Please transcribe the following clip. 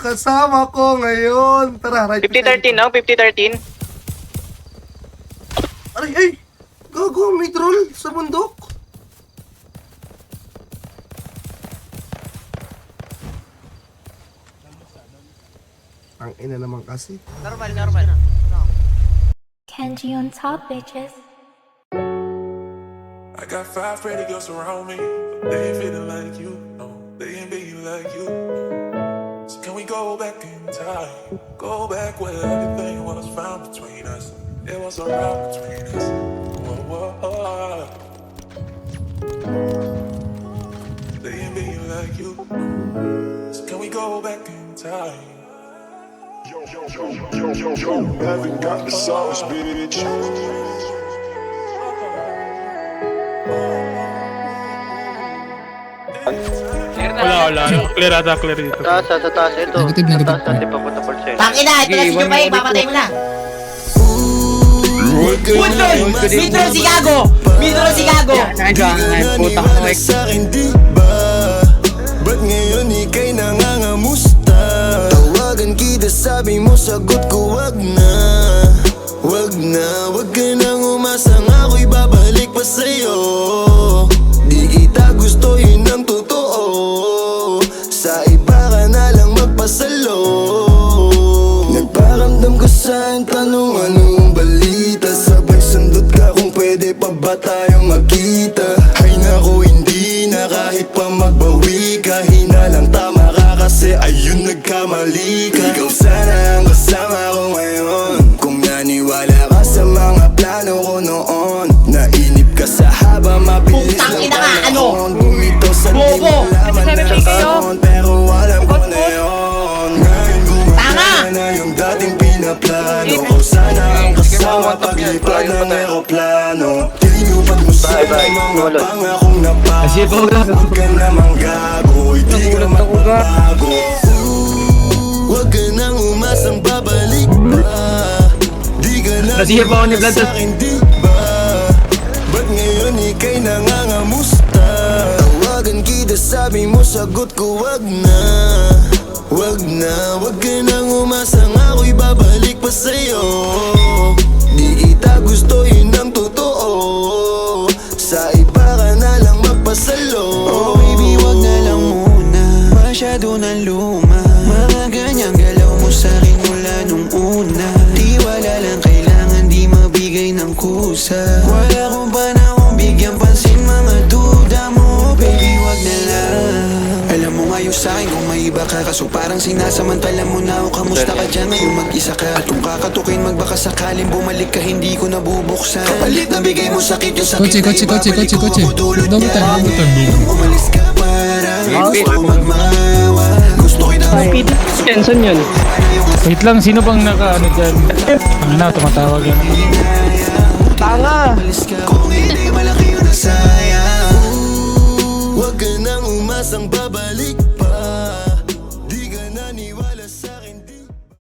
Kasama ko ngayon. Tara, right. 50-13 now, 50-13. Aray, ay! Gago, may troll sa bundok. Ang ina naman kasi. Normal. Kenji on top, bitches. I got 5 pretty girls around me, but they ain't feeling like you. No, they ain't being like you. So can we go back in time? Go back where everything was found between us. There was a rock between us. Whoa, whoa. They ain't being like you. So can we go back in time? Yo, haven't got the sauce, bitch. Wala. Clear ata, clear dito. Sa taas, ito. Negative. Sa papunta por cent. Tangina, ito na si Jupay, papatay mo na. Mitro si Gago! Puta ka na sa'kin, di ba? Ba't ngayon ika'y nangangamusta? Tawagan kita, sabi mo, sagot ko, wag na. Wag ka nang umasang ako'y babalik pa sa'yo. Di kita gusto, yun ang totoo. Sa iba ka na lang magpasalo. Nagparamdam ko sa'yo, tanong anong balita. Sabay sundot ka kung pwede pa ba tayong magkita. Ay nako, hindi na kahit pa magbawi ka. Hinalang tama ka kasi ayun nagkamali ka. Ikaw sana ang kasama ko ngayon. Kung naniwala ka sa mga plano ko noon. Nainip ka sa haba, mabilis Putang lang ina nga, panahon. Bumitaw sa di nalaman ng taon. Pero alam ko na yun. Ngayon gumagana na yung dating pinaplano. Kung sana ang kasama paglipad ng aeroplano. Tinupad mo sa mga pangakong napako. Huwag ka namang gago, hindi ka magbabago. Huwag ka nang umasang babalik pa. Di ka na sa'kin, di ba? Ba't ngayon ika'y nangangamusta? Tawagan kita, sabi mo, sagot ko, wag na. Wag ka nang umasang ako'y babalik pa sa'yo. Di kita gusto, yun ang totoo. Sa iba ka na lang magpasalo. Oh baby, wag na lang muna. Masyado na luma. Mga ganyang galaw mo sa'kin mula nung una. Di wala lang kailangan, di mabigay ng kusa. Wala kong panahon bigyan pansin mga duda mo. Baby, wag na lang. Alam mo ngayon sa'kin kung may iba ka. Kaso parang sinasamantala mo na ako. Kamusta ka dyan ngayon mag-isa ka? At kung kakatukin magbaka sakaling bumalik ka, hindi ko nabubuksan. Kapalit na bigay mo sakit yung sakit na ibabalik ko. Ako dulot yan. Nung umalis ka parang gusto magmawa. Gusto kita Tension yun. Wait lang, sino bang naka-ano dyan? Ano na, tumatawag yan. Tanga! Kung hindi malaki yun ang sayang. Huwag ka nang umasang babalik.